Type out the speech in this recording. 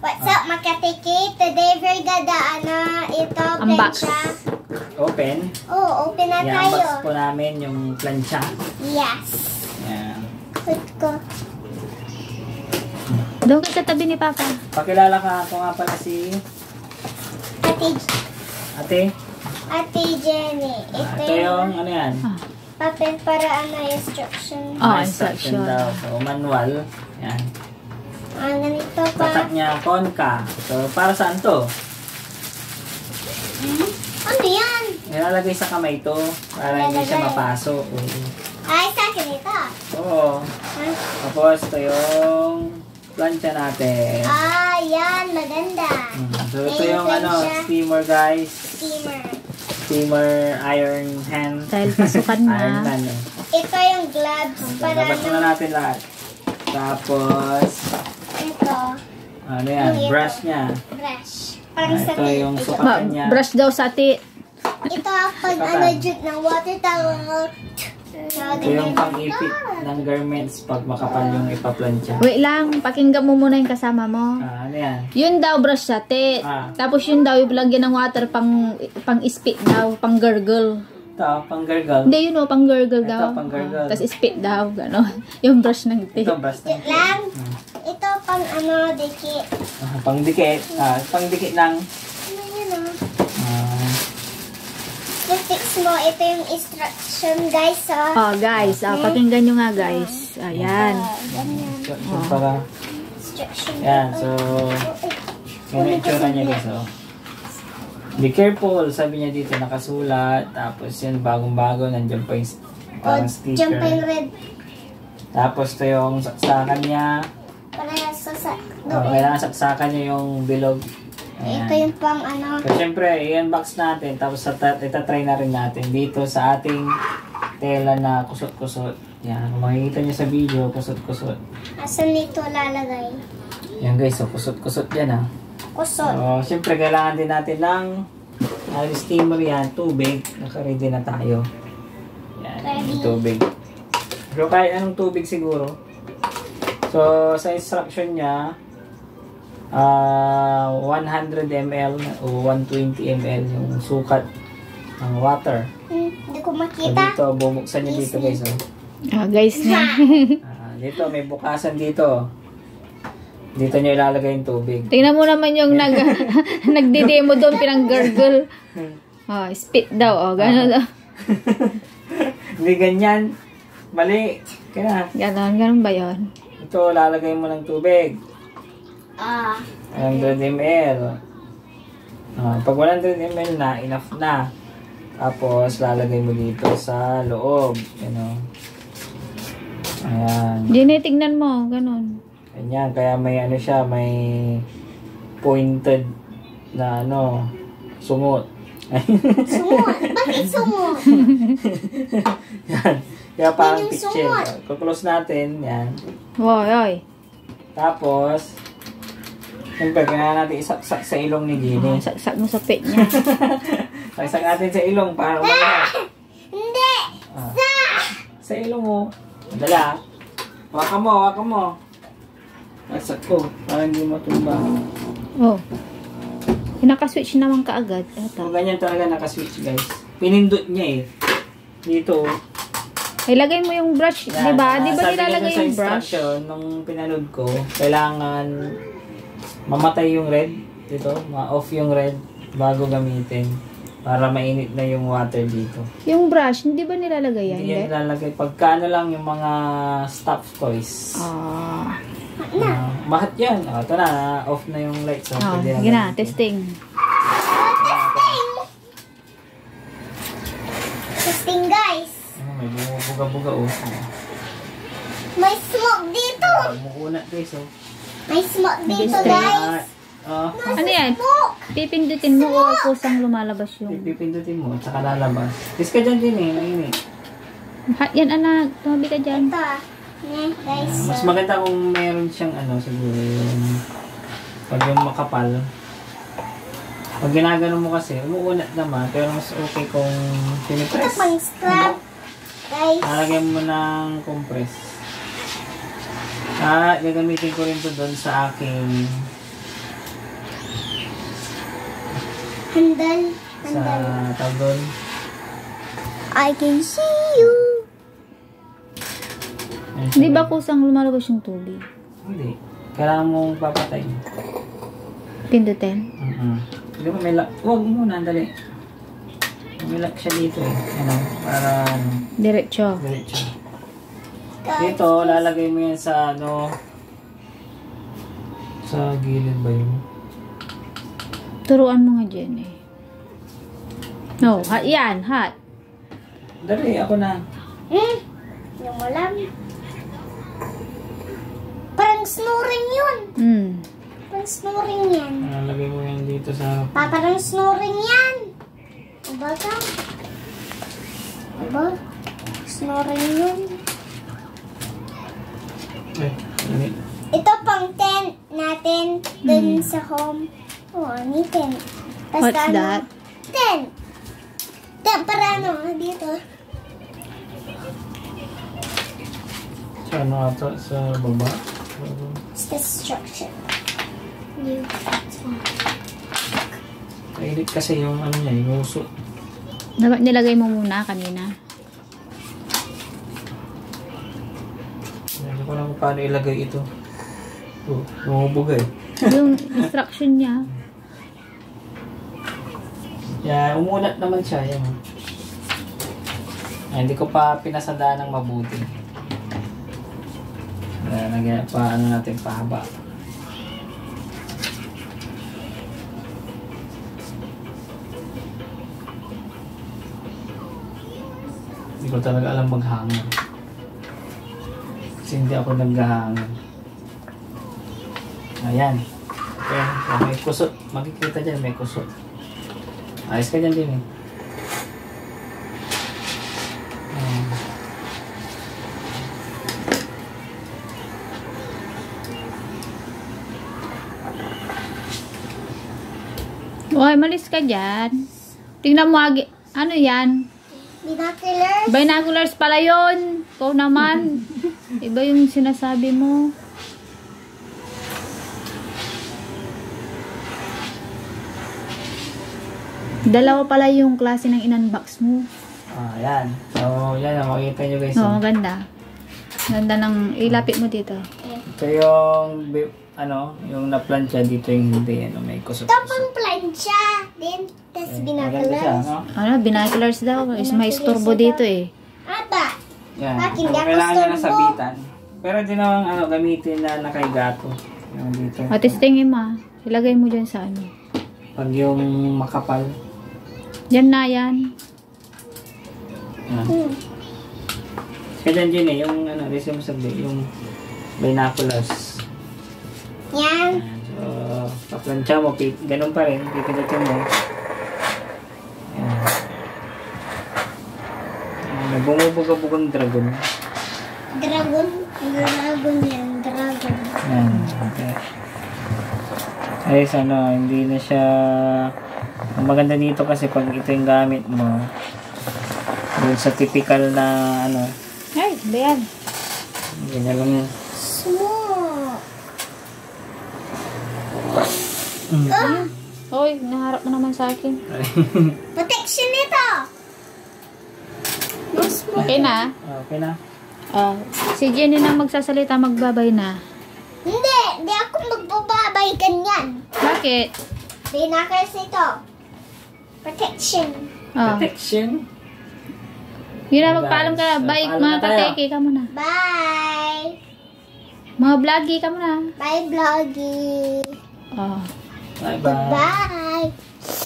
What's up, Makatiki? Today we're gonna ito, Unbox. plancha. Open. Oh, open na tayo. I-unbox po namin yung plancha. Yes. Yan. Put ko. Doon ka sa tabi ni Papa. Pakilala ka ako nga pala si Ate. Ate Jenny. Ito yung ano yan? Papel para instruction. Instruction. daw. So, manual. Yan. Ganito pa. Tatak niya konka. So, para saan to? Ano yan? Nilalagay sa kamay to para hindi siya mapasok. Ay, sa akin ito. Oo. Huh? Tapos, ito yung plancha natin. Yan. Maganda. So, ito yung steamer guys. Steamer iron hand. Dahil pasukan Iron na. man. Ito yung gloves para Labas muna natin lahat. Tapos, ito. ano yan? Brush niya. Brush. Parang sa Ito yung sukatan niya. Brush daw sa ati. Ito pag jut ng water tawag mo. Ito yung pang-ipit ng garments pag makapal yung ipa-plancha. Wait lang, pakinggan mo muna yung kasama mo. Ano yan? Yun daw brush sa ati. Tapos yun daw ilagyan ng water pang spit daw, pang gargle. Ito, pang-gargle. Hindi yun pang gargle daw. Ito, pang-gargle. Tapos spit daw, gano'n. Yung brush ng ati. Ito, brush ng Lang. Ito pang dikit. Pang-dikit. Pang-dikit ng Fix mo, ito yung instruction guys. Guys, pakinggan nyo nga guys. Ayan. Ganyan. instruction para. Instruction. Yan, so yan yung itsura niya guys. Be careful, sabi niya dito nakasulat. Tapos yun, bagong-bago, nandiyan pa yung parang sticker. Diyan pa yung red. Tapos ito yung saksakan niya. Para sa Kailangan saksakan niya yung bilog. Ayan. Ito yung pang So, syempre, i-unbox natin. Tapos itatry na rin natin dito sa ating tela na kusot-kusot. Yan, kung makikita niyo sa video, kusot-kusot. Asan nito lalagay? Yan guys, so kusot-kusot yan Kusot. So, syempre, kailangan din natin ng steamer yan, tubig. Naka-ready na tayo. Yan, Ready. yung tubig. So, kahit anong tubig siguro. So, sa instruction niya, 100 ml o 120 ml yung sukat ng water. Hindi ko So, makita. dito, bubuksan niyo dito guys. Guys na. Dito, may bukasan dito. Dito niyo ilalagay yung tubig. Tingnan mo naman yung nagde-demo doon, pinang gargle. Spit daw, gano'n daw. Hindi ganyan. Mali. Kaya, Ganon ba yun? ito, lalagay mo ng tubig. 100 ml. Pag 100 ml na, enough na. Tapos, lalagay mo dito sa loob. Ayan. Tignan mo, ganon. Ayan, kaya may ano siya, may pointed na sumot. Sumot. Bakit sumot? Yan. Kaya parang yung picture. sumot. Kuklose natin. Yan. Woy. Tapos, siyempre, kailangan natin isaksak sa ilong ni Jenny. Saksak mo sa pet niya. Saksak natin sa ilong para umanda. Hindi. Sa ilong mo. Madala. Hawakan mo. Saksak ko. Para hindi matumba. Naka-switch naman kaagad. So, ganyan talaga nakaswitch guys. Pinindot niya Dito. Ilagay mo yung brush, di ba? Di ba nilalagay yung brush? Nung pinanood ko, kailangan mamatay yung red. Dito, ma-off yung red bago gamitin. Para mainit na yung water dito. Yung brush, hindi ba nilalagay yan? Hindi yan nilalagay. Pagka lang yung mga stuffed toys. Mahat yan. Ito na, off na yung light. So, Sige na, testing. Testing guys. May bumubuga-buga May smoke dito. Mukunat guys May smoke dito guys. Ano yan? Pipindutin mo o kusang lumalabas yung... Pipindutin mo, tsaka lalabas. Dis ka dyan din mainit. Yan anak, tumabi ka dyan. Ito. Guys. Mas maganda kung meron siyang siguro pag yung makapal. Pag ginagano mo kasi, umuunat naman, pero mas okay kung pinipress. Ito pang scrub. Guys. Nalagyan mo ng compress. Gagamitin ko rin to doon sa aking Handal. sa Handal. tawag doon. I can see you. Ayun siya. Hindi ba kusang lumalabas yung tubig? Hindi. Kailangan mong papatayin. Pindutin? Hindi mo may lock. Huwag muna, dali. May lock siya dito eh. Ano, para Diretso. diretso. Dito, lalagay mo yan sa ano, sa gilid ba yun? Turuan mo nga dyan eh. No, hot yan, hot. Dali, ako na. Yung malam. Parang snoring yun. Parang snoring yan. Lalagay mo yan dito sa... Parang snoring yan. Aba ka? Aba? Snoring yun. Dali. Ito pang tent natin dun sa home. Oh, ni tent. Tas What's ano? that? Tent. Tent para ano, dito. Sa ano ata, sa baba. It's the structure. You. Kainit kasi yung ano niya, yung uso. Dapat nilagay mo muna kanina. Hindi ko lang kung paano ilagay ito. Oh, bumubog eh. Yung instruction niya. Yeah, umulat naman siya. Yan. Ay, hindi ko pa pinasadaan ng mabuti. Paano natin pahaba. Hindi ko talaga alam maghangin. Kasi hindi ako naghahangin. Ayan. Okay. So, may kusot. Makikita dyan, may kusot. Ayos ka dyan din eh. Uy, malis ka dyan. Tingnan mo, ano yan? Binoculars. Binoculars pala yun. Ikaw naman. Iba yung sinasabi mo. Dalawa pala yung klase ng in-unbox mo. Yan. So, yan. Makikita nyo guys. Oo, ganda. Ganda ng ilapit mo dito. Ito yung, yung na-plancha dito yung hindi. May kusot. Ito pang plancha. Din. Tas Maganda siya, binoculars. no? Ano, binoculars daw. Is may istorbo dito eh. Ata. Yan. Bakit So, hindi ako kailangan nyo na storbo? sabitan. Pero di naman gamitin na nakaigato. Yung dito. O, testingin mo ah. Ilagay mo dyan sa ano. Pag yung makapal. Yan na yan. Yan. Kaya dyan eh, yung resume sabi, yung binoculars. Yan. Yan. So, paplansya mo, ganun pa rin, pipinutin mo. Yan. May bumubuga-bugang dragon. Dragon. Dragon yan. Dragon. Yan. Okay. Ayos, hindi na siya... Ang maganda dito kasi pag ito yung gamit mo, dun sa typical na Ay, ba yan? ganyan lang yan. Small. Hoy, naharap mo naman sa akin. Protection nito. Mas mo. Okay na? Okay na. Si Jenny na magsasalita, magbabay na. Hindi. Di ako magbababay ganyan. Bakit? Binoculars ito. Protection. Protection. Yun na, magpaalam ka na. Bye, Paalam mga na tayo. kateki ka muna. Bye. Mga vloggy ka muna. Bye, vloggy. Bye-bye. Bye.